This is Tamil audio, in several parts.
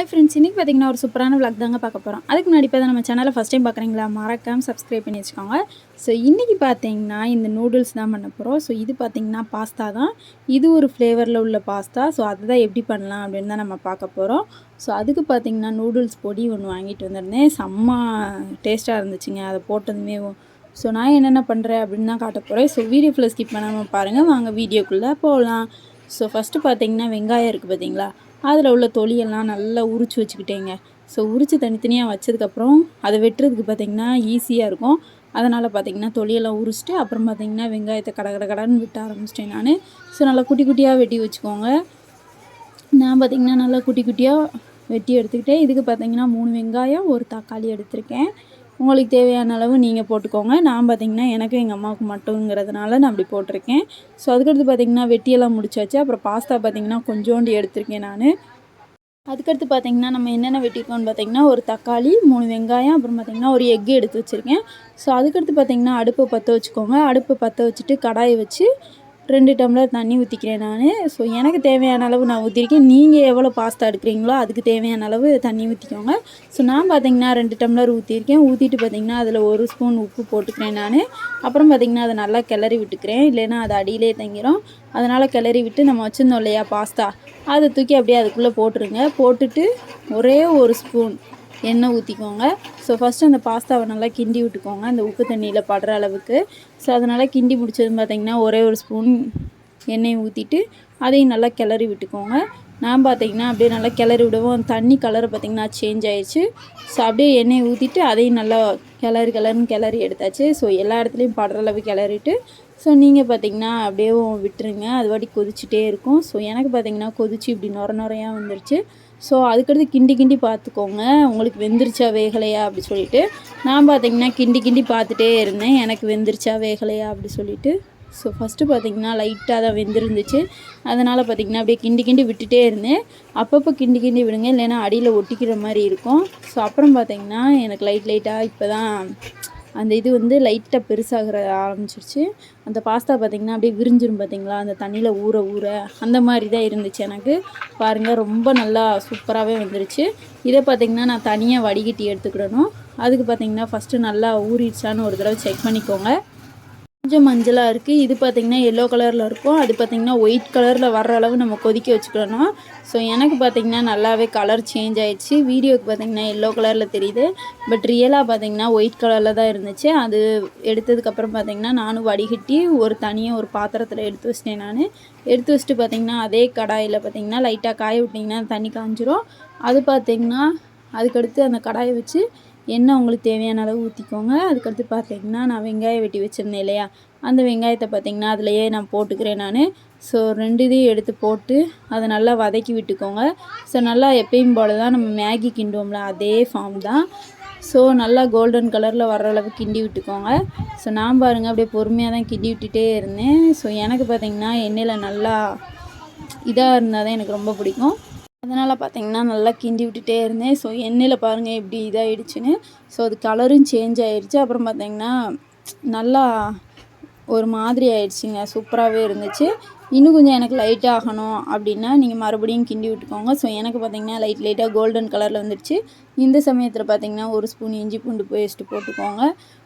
ஹாய் ஃப்ரெண்ட்ஸ், இன்றைக்கி பார்த்தீங்கன்னா ஒரு சூப்பரான விளாக் தாங்க பார்க்க போகிறோம். அதுக்கு முன்னாடி இப்போ தான் நம்ம சேனலை ஃபஸ்ட் டைம் பார்க்குறீங்களா, மறக்காமல் சப்ஸ்கிரைப் பண்ணி வச்சுக்கோங்க. ஸோ இன்றைக்கி பார்த்தீங்கன்னா இந்த நூடுல்ஸ் தான் பண்ண போகிறோம். ஸோ இது பார்த்தீங்கன்னா பாஸ்தா தான். இது ஒரு ஃப்ளேவரில் உள்ள பாஸ்தா. ஸோ அதுதான் எப்படி பண்ணலாம் அப்படின்னு தான் நம்ம பார்க்க போகிறோம். ஸோ அதுக்கு பார்த்தீங்கன்னா நூடுல்ஸ் பொடி ஒன்று வாங்கிட்டு வந்திருந்தேன். செம்ம டேஸ்ட்டாக இருந்துச்சுங்க அதை போட்டதுமே. ஸோ நான் என்னென்ன பண்ணுறேன் அப்படின்னு தான் காட்ட போகிறேன். ஸோ வீடியோ ஃபுல்லாக ஸ்கிப் பண்ணாமல் பாருங்கள். வாங்க வீடியோக்குள்ளே போகலாம். ஸோ ஃபஸ்ட்டு பார்த்தீங்கன்னா வெங்காயம் இருக்குது பார்த்தீங்களா, அதில் உள்ள தொலியெல்லாம் நல்லா உரித்து வச்சுக்கிட்டேங்க. ஸோ உரித்து தனித்தனியாக வச்சதுக்கப்புறம் அதை வெட்டுறதுக்கு பார்த்திங்கன்னா ஈஸியாக இருக்கும். அதனால் பார்த்திங்கன்னா தொலியெல்லாம் உரிச்சிட்டு அப்புறம் பார்த்திங்கன்னா வெங்காயத்தை கடன்னு விட்ட ஆரம்பிச்சிட்டேன் நான். ஸோ நல்லா குட்டி குட்டியாக வெட்டி வச்சுக்கோங்க. நான் பார்த்திங்கன்னா நல்லா குட்டி குட்டியாக வெட்டி எடுத்துக்கிட்டேன். இதுக்கு பார்த்திங்கன்னா 3 வெங்காயம், 1 தக்காளி எடுத்திருக்கேன். உங்களுக்கு தேவையான அளவு நீங்கள் போட்டுக்கோங்க. நான் பார்த்திங்கன்னா எனக்கு எங்கள் அம்மாவுக்கு மட்டுங்கிறதுனால நான் அப்படி போட்டிருக்கேன். ஸோ அதுக்கடுத்து பார்த்திங்கன்னா வெட்டியெல்லாம் முடிச்சாச்சு. அப்புறம் பாஸ்தா பார்த்திங்கன்னா கொஞ்சோண்டு எடுத்திருக்கேன் நான். அதுக்கடுத்து பார்த்திங்கன்னா நம்ம என்னென்ன வெட்டியிருக்கோன்னு பார்த்திங்கன்னா ஒரு தக்காளி, 3 வெங்காயம், அப்புறம் பார்த்திங்கன்னா ஒரு எக்கு எடுத்து வச்சுருக்கேன். ஸோ அதுக்கடுத்து பார்த்திங்கன்னா அடுப்பை பற்ற வச்சுக்கோங்க. அடுப்பை பற்ற வச்சுட்டு கடாயை வச்சு 2 டம்ளர் தண்ணி ஊற்றிக்கிறேன் நான். ஸோ எனக்கு தேவையான அளவு நான் ஊற்றிருக்கேன். நீங்கள் எவ்வளோ பாஸ்தா எடுக்கிறீங்களோ அதுக்கு தேவையான அளவு தண்ணி ஊற்றிக்கோங்க. ஸோ நான் பார்த்திங்கன்னா 2 டம்ளர் ஊற்றிருக்கேன். ஊற்றிட்டு பார்த்திங்கன்னா அதில் 1 ஸ்பூன் உப்பு போட்டுக்கிறேன் நான். அப்புறம் பார்த்திங்கன்னா அதை நல்லா கிளறி விட்டுக்கிறேன், இல்லைன்னா அது அடியிலே தங்கிடும். அதனால் கிளறி விட்டு நம்ம வச்சுருந்தோம் இல்லையா பாஸ்தா, அதை தூக்கி அப்படியே அதுக்குள்ளே போட்டுருங்க. போட்டுட்டு ஒரே 1 ஸ்பூன் எண்ணெய் ஊற்றிக்கோங்க. ஸோ ஃபஸ்ட்டு அந்த பாஸ்தாவை நல்லா கிண்டி விட்டுக்கோங்க, அந்த உப்பு தண்ணியில் படுற அளவுக்கு. ஸோ அதனால் கிண்டி முடிச்சதுன்னு பார்த்திங்கன்னா ஒரே 1 ஸ்பூன் எண்ணெயை ஊற்றிட்டு அதையும் நல்லா கிளறி விட்டுக்கோங்க. நான் பார்த்திங்கன்னா அப்படியே நல்லா கிளறி விடுவோம். தண்ணி கலரை பார்த்திங்கன்னா சேஞ்ச் ஆயிடுச்சு. ஸோ அப்படியே எண்ணெயை ஊற்றிட்டு அதையும் நல்லா கிளறி எடுத்தாச்சு. ஸோ எல்லா இடத்துலையும் படுற அளவு கிளறிட்டு ஸோ நீங்கள் பார்த்திங்கன்னா அப்படியே விட்டுருங்க, அது வாட்டி கொதிச்சுட்டே இருக்கும். ஸோ எனக்கு பார்த்திங்கன்னா கொதிச்சு இப்படி நுரையாக வந்துருச்சு. ஸோ அதுக்கடுத்து கிண்டி பார்த்துக்கோங்க, உங்களுக்கு வெந்துருச்சா வேகலையா அப்படி சொல்லிவிட்டு. நான் பார்த்திங்கன்னா கிண்டி பார்த்துட்டே இருந்தேன், எனக்கு வெந்துருச்சா வேகலையா அப்படி சொல்லிவிட்டு. ஸோ ஃபஸ்ட்டு பார்த்திங்கன்னா லைட்டாக தான் வெந்திருந்துச்சு. அதனால் பார்த்திங்கன்னா அப்படியே கிண்டி விட்டுட்டே இருந்தேன். அப்பப்போ கிண்டி விடுங்க, இல்லைன்னா அடியில் ஒட்டிக்கிற மாதிரி இருக்கும். ஸோ அப்புறம் பார்த்திங்கன்னா எனக்கு லைட்டாக இப்போ தான் அந்த இது வந்து லைட்டாக பெருசாகிற ஆரம்பிச்சிருச்சு. அந்த பாஸ்தா பார்த்திங்கன்னா அப்படியே விரிஞ்சிரும் பார்த்திங்களா, அந்த தண்ணியில் ஊற அந்த மாதிரி தான் இருந்துச்சு எனக்கு. பாருங்கள் ரொம்ப நல்லா சூப்பராகவே வந்துருச்சு. இதை பார்த்திங்கன்னா நான் தனியாக வடிகட்டி எடுத்துக்கிடணும். அதுக்கு பார்த்திங்கன்னா ஃபஸ்ட்டு நல்லா ஊறிடுச்சான்னு ஒரு தடவை செக் பண்ணிக்கோங்க. கொஞ்சம் மஞ்சளாக இருக்குது. இது பார்த்திங்கன்னா எல்லோ கலரில் இருக்கும். அது பார்த்திங்கன்னா ஒயிட் கலரில் வர்ற அளவு நம்ம கொதிக்க வச்சுக்கணும். ஸோ எனக்கு பார்த்திங்கன்னா நல்லாவே கலர் சேஞ்ச் ஆகிடுச்சு. வீடியோக்கு பார்த்திங்கன்னா எல்லோ கலரில் தெரியுது, பட் ரியலாக பார்த்திங்கன்னா ஒயிட் கலரில் தான் இருந்துச்சு. அது எடுத்ததுக்கப்புறம் பார்த்திங்கன்னா நானும் வடிகட்டி ஒரு பாத்திரத்தில் எடுத்து வச்சிட்டேன் நான். எடுத்து வச்சுட்டு பார்த்திங்கன்னா அதே கடாயில் பார்த்திங்கன்னா லைட்டாக காய விட்டிங்கன்னா தண்ணி காஞ்சிரும். அது பார்த்திங்கன்னா அதுக்கடுத்து அந்த கடாயை வச்சு எண்ணெய் உங்களுக்கு தேவையான அளவு ஊற்றிக்கோங்க. அதுக்கடுத்து பார்த்திங்கன்னா நான் வெங்காயம் வெட்டி வச்சுருந்தேன் இல்லையா, அந்த வெங்காயத்தை பார்த்திங்கன்னா அதிலையே நான் போட்டுக்கிறேன் நான். ஸோ 2 இதையும் எடுத்து போட்டு அதை நல்லா வதக்கி விட்டுக்கோங்க. ஸோ நல்லா எப்பயும் போல தான் நம்ம மேகி கிண்டுவோம்ல அதே ஃபார்ம் தான். ஸோ நல்லா கோல்டன் கலரில் வர்ற அளவுக்கு கிண்டி விட்டுக்கோங்க. ஸோ நான் பாருங்கள் அப்படியே பொறுமையாக தான் கிண்டி விட்டுட்டே இருந்தேன். ஸோ எனக்கு பார்த்திங்கன்னா எண்ணெயில் நல்லா இதாக இருந்தால் தான் எனக்கு ரொம்ப பிடிக்கும். அதனால் பார்த்திங்கன்னா நல்லா கிண்டி விட்டுட்டே இருந்தேன். ஸோ எண்ணெயில் பாருங்கள் எப்படி இதாகிடுச்சின்னு. ஸோ அது கலரும் சேஞ்ச் ஆகிடுச்சு. அப்புறம் பார்த்திங்கன்னா நல்லா ஒரு மாதிரி ஆயிடுச்சுங்க, சூப்பராகவே இருந்துச்சு. இன்னும் கொஞ்சம் எனக்கு லைட்டாக ஆகணும் அப்படின்னா நீங்கள் மறுபடியும் கிண்டி விட்டுக்கோங்க. ஸோ எனக்கு பார்த்திங்கன்னா லைட்டாக கோல்டன் கலரில் வந்துடுச்சு. இந்த சமயத்தில் பார்த்திங்கன்னா 1 ஸ்பூன் இஞ்சி பூண்டு பேஸ்ட்டு போட்டுக்கோங்க.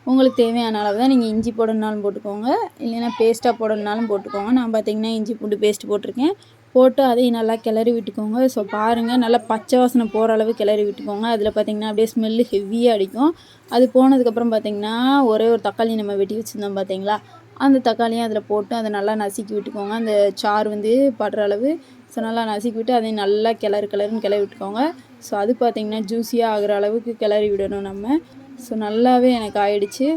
உங்களுக்கு தேவையான அளவு தான் நீங்கள் இஞ்சி போடணுனாலும் போட்டுக்கோங்க, இல்லைன்னா பேஸ்ட்டாக போடணுனாலும் போட்டுக்கோங்க. நான் பார்த்திங்கன்னா இஞ்சி பூண்டு பேஸ்ட்டு போட்டிருக்கேன். போட்டு அதையும் நல்லா கிளறி விட்டுக்கோங்க. ஸோ பாருங்கள் நல்லா பச்சை வாசனை போகிற அளவு கிளறி விட்டுக்கோங்க. அதில் பார்த்திங்கன்னா அப்படியே ஸ்மெல்லு ஹெவியாக அடிக்கும். அது போனதுக்கப்புறம் பார்த்திங்கன்னா ஒரே ஒரு தக்காளி நம்ம வெட்டி வச்சுருந்தோம் பார்த்திங்களா, அந்த தக்காளியும் அதில் போட்டு அதை நல்லா நசுக்கி விட்டுக்கோங்க. அந்த சாறு வந்து படுற அளவு. ஸோ நல்லா நசுக்கி விட்டு அதையும் நல்லா கிளறுன்னு கிளறி விட்டுக்கோங்க. ஸோ அது பார்த்திங்கன்னா ஜூஸியாக ஆகிற அளவுக்கு கிளறி விடணும் நம்ம. ஸோ நல்லாவே எனக்கு ஆயிடுச்சு.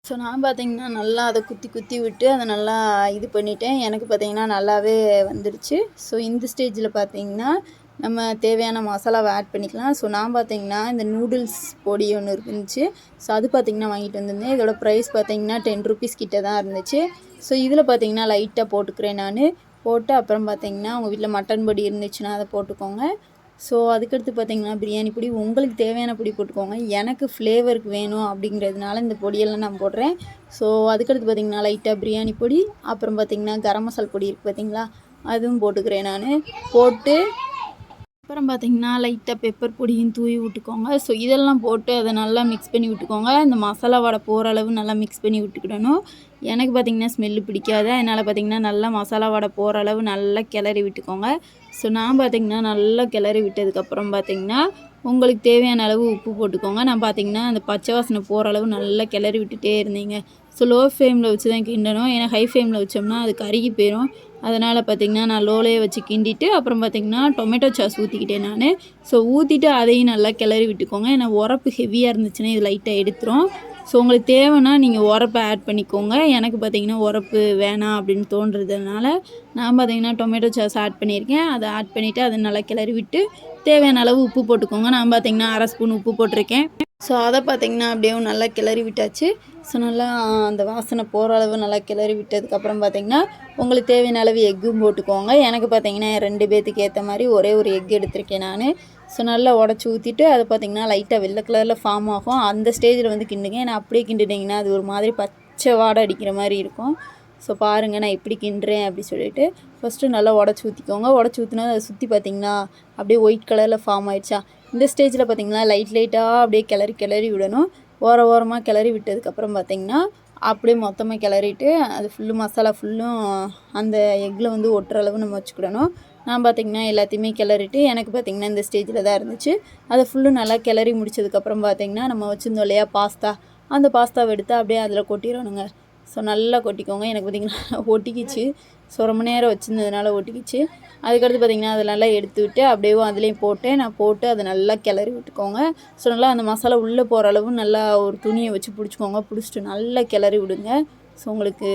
ஸோ நான் பார்த்திங்கன்னா நல்லா அதை குத்தி விட்டு அதை நல்லா இது பண்ணிட்டேன். எனக்கு பார்த்திங்கன்னா நல்லாவே வந்துடுச்சு. ஸோ இந்த ஸ்டேஜில் பார்த்திங்கன்னா நம்ம தேவையான மசாலாவை ஆட் பண்ணிக்கலாம். ஸோ நான் பார்த்திங்கன்னா இந்த நூடுல்ஸ் பொடி ஒன்று இருந்துச்சு. ஸோ அது பார்த்திங்கன்னா வாங்கிட்டு வந்திருந்தேன். இதோட ப்ரைஸ் பார்த்திங்கன்னா 10 ருபீஸ் கிட்ட தான் இருந்துச்சு. ஸோ இதில் பார்த்திங்கன்னா லைட்டாக போட்டுக்கிறேன் நான். போட்டு அப்புறம் பார்த்திங்கன்னா உங்கள் வீட்டில் மட்டன் பொடி இருந்துச்சுன்னா அதை போட்டுக்கோங்க. ஸோ அதுக்கடுத்து பார்த்திங்கன்னா பிரியாணி பொடி உங்களுக்கு தேவையான பொடி போட்டுக்கோங்க. எனக்கு ஃப்ளேவருக்கு வேணும் அப்படிங்கிறதுனால இந்த பொடியெல்லாம் நான் போடுறேன். ஸோ அதுக்கடுத்து பார்த்திங்கன்னா லைட்டாக பிரியாணி பொடி, அப்புறம் பார்த்திங்கன்னா கரம் மசாலா பொடி இருக்குது பார்த்திங்களா, அதுவும் போட்டுக்கிறேன் நான். போட்டு அப்புறம் பார்த்திங்கன்னா லைட்டாக பெப்பர் பொடியும் தூவி விட்டுக்கோங்க. ஸோ இதெல்லாம் போட்டு அதை நல்லா மிக்ஸ் பண்ணி விட்டுக்கோங்க. இந்த மசாலா வடை போகிற அளவு நல்லா மிக்ஸ் பண்ணி விட்டுக்கிடணும். எனக்கு பார்த்திங்கன்னா ஸ்மெல்லு பிடிக்காது, அதனால் பார்த்திங்கன்னா நல்லா மசாலா வடை போகிற அளவு நல்லா கிளறி விட்டுக்கோங்க. ஸோ நான் பார்த்திங்கன்னா நல்லா கிளறி விட்டதுக்கப்புறம் பார்த்திங்கன்னா உங்களுக்கு தேவையான அளவு உப்பு போட்டுக்கோங்க. நான் பார்த்திங்கன்னா அந்த பச்சை வாசனை போகிற அளவு நல்லா கிளறி விட்டுட்டே இருந்தீங்க. ஸோ லோ ஃப்ளேமில் வச்சு தான் கிண்டணும், ஏன்னா ஹை ஃப்ளேமில் வச்சோம்னா அது கருகி போயிடும். அதனால் பார்த்திங்கன்னா நான் லோலேயே வச்சு கிண்டிட்டு அப்புறம் பார்த்திங்கன்னா டொமேட்டோ சாஸ் ஊற்றிக்கிட்டேன் நான். ஸோ ஊற்றிட்டு அதையும் நல்லா கிளறி விட்டுக்கோங்க. ஏன்னா உரப்பு ஹெவியாக இருந்துச்சுன்னா இது லைட்டாக எடுத்துரும். ஸோ உங்களுக்கு தேவைன்னா நீங்கள் உரப்பை ஆட் பண்ணிக்கோங்க. எனக்கு பார்த்திங்கன்னா உரப்பு வேணாம் அப்படின்னு தோன்றதுனால நான் பார்த்திங்கன்னா டொமேட்டோ சாஸ் ஆட் பண்ணியிருக்கேன். அதை ஆட் பண்ணிவிட்டு அதை நல்லா கிளறி விட்டு தேவையான அளவு உப்பு போட்டுக்கோங்க. நான் பார்த்திங்கன்னா 1/2 ஸ்பூன் உப்பு போட்டிருக்கேன். ஸோ அதை பார்த்திங்கன்னா அப்படியே நல்லா கிளறி விட்டாச்சு. ஸோ நல்லா அந்த வாசனை போகிற அளவு நல்லா கிளறி விட்டதுக்கப்புறம் பார்த்திங்கன்னா உங்களுக்கு தேவையான அளவு எக்கும் போட்டுக்கோங்க. எனக்கு பார்த்திங்கன்னா 2 பேர்த்துக்கு ஏற்ற மாதிரி ஒரே ஒரு எக் எடுத்திருக்கேன் நான். ஸோ நல்லா உடச்சி ஊற்றிட்டு அது பார்த்திங்கன்னா லைட்டாக வெள்ளை கலரில் ஃபார்ம் ஆகும். அந்த ஸ்டேஜில் வந்து கிண்டுங்க. ஏன்னா அப்படியே கிண்டுட்டிங்கன்னா அது ஒரு மாதிரி பச்சை வாடை அடிக்கிற மாதிரி இருக்கும். ஸோ பாருங்கள் நான் எப்படி கிண்டுறேன் அப்படி சொல்லிட்டு ஃபஸ்ட்டு நல்லா உடச்சி ஊற்றிக்கோங்க. உடச்சி ஊற்றினா அதை சுற்றி பார்த்திங்கன்னா அப்படியே ஒயிட் கலரில் ஃபார்ம் ஆகிடுச்சா. இந்த ஸ்டேஜில் பார்த்திங்கன்னா லைட்டாக அப்படியே கிளறி விடணும். ஓரமாக கிளறி விட்டதுக்கப்புறம் பார்த்திங்கன்னா அப்படியே மொத்தமாக கிளறிட்டு அது ஃபுல்லும் மசாலா ஃபுல்லும் அந்த எக்கில் வந்து ஒட்டுற அளவு நம்ம வச்சுக்கிடணும். நான் பார்த்திங்கன்னா எல்லாத்தையுமே கிளறிட்டு எனக்கு பார்த்திங்கன்னா இந்த ஸ்டேஜில் தான் இருந்துச்சு. அதை ஃபுல்லும் நல்லா கிளறி முடிச்சதுக்கப்புறம் பார்த்திங்கன்னா நம்ம வச்சுருந்தோம் இல்லையா பாஸ்தா, அந்த பாஸ்தாவை எடுத்து அப்படியே அதில் கொட்டிடணுங்க. ஸோ நல்லா கொட்டிக்கோங்க. எனக்கு பார்த்திங்கன்னா ஒட்டிக்கிச்சு. ஸோ ரொம்ப நேரம் வச்சுருந்ததுனால ஒட்டிக்கிச்சு. அதுக்கடுத்து பார்த்திங்கன்னா அதை நல்லா எடுத்து விட்டு அப்படியே அதுலேயும் போட்டு அதை நல்லா கிளறி விட்டுக்கோங்க. ஸோ நல்லா அந்த மசாலா உள்ளே போகிற அளவு நல்லா ஒரு துணியை வச்சு பிடிச்சிக்கோங்க. பிடிச்சிட்டு நல்லா கிளறி விடுங்க. ஸோ உங்களுக்கு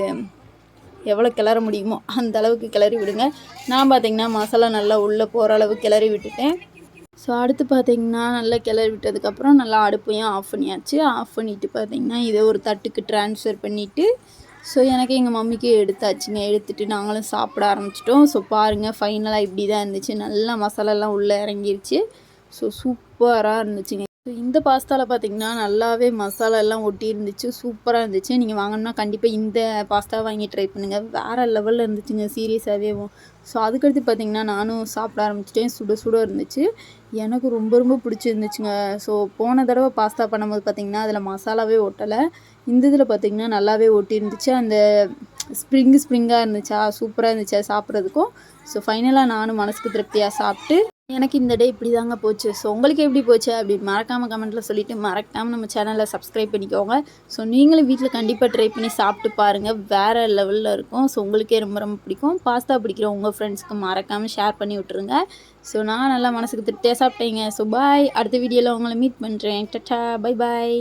எவ்வளோ கிளற முடியுமோ அந்த அளவுக்கு கிளறி விடுங்க. நான் பார்த்திங்கன்னா மசாலா நல்லா உள்ளே போகிற அளவு கிளறி விட்டுட்டேன். ஸோ அடுத்து பார்த்திங்கன்னா நல்லா கிளறி விட்டதுக்கப்புறம் நல்லா அடுப்பையும் ஆஃப் பண்ணியாச்சு. ஆஃப் பண்ணிவிட்டு பார்த்திங்கன்னா இதை ஒரு தட்டுக்கு ட்ரான்ஸ்ஃபர் பண்ணிவிட்டு ஸோ எனக்கு எங்கள் மம்மிக்கு எடுத்தாச்சுங்க. எடுத்துகிட்டு நாங்களும் சாப்பிட ஆரம்பிச்சிட்டோம். ஸோ பாருங்கள் ஃபைனலாக இப்படி தான் இருந்துச்சு. நல்லா மசாலாலாம் உள்ளே இறங்கிருச்சு. ஸோ சூப்பராக இருந்துச்சுங்க. ஸோ இந்த பாஸ்தாவில் பார்த்திங்கன்னா நல்லாவே மசாலாலாம் ஒட்டி இருந்துச்சு. சூப்பராக இருந்துச்சு. நீங்கள் வாங்கணும்னா கண்டிப்பாக இந்த பாஸ்தா வாங்கி ட்ரை பண்ணுங்கள். வேறு லெவலில் இருந்துச்சுங்க சீரியஸாகவே. ஸோ அதுக்கடுத்து பார்த்திங்கன்னா நானும் சாப்பிட ஆரம்பிச்சிட்டேன். சுட இருந்துச்சு. எனக்கு ரொம்ப பிடிச்சிருந்துச்சுங்க. ஸோ போன தடவை பாஸ்தா பண்ணும்போது பார்த்திங்கன்னா அதில் மசாலாவே ஒட்டலை. இந்த இதில் பார்த்திங்கன்னா நல்லாவே ஒட்டி இருந்துச்சு. அந்த ஸ்ப்ரிங்காக இருந்துச்சா, சூப்பராக இருந்துச்சு சாப்பிட்றதுக்கும். ஸோ ஃபைனலாக நானும் மனசுக்கு திருப்தியாக சாப்பிட்டு எனக்கு இந்த டே இப்படி தாங்க போச்சு. ஸோ உங்களுக்கு எப்படி போச்சு அப்படின்னு மறக்காமல் கமெண்ட்டில் சொல்லிவிட்டு மறக்காமல் நம்ம சேனலை சப்ஸ்கிரைப் பண்ணிக்கோங்க. ஸோ நீங்களும் வீட்டில் கண்டிப்பாக ட்ரை பண்ணி சாப்பிட்டு பாருங்கள். வேறு லெவலில் இருக்கும். ஸோ உங்களுக்கே ரொம்ப பிடிக்கும். பாஸ்தா பிடிக்கிற உங்கள் ஃப்ரெண்ட்ஸ்க்கு மறக்காமல் ஷேர் பண்ணி விட்ருங்க. ஸோ நான் நல்லா மனசுக்கு திருப்தியாக சாப்பிட்டேங்க. So bye. அடுத்த வீடியோவில் உங்களை மீட் பண்ணுறேன். Ta-ta, bye bye.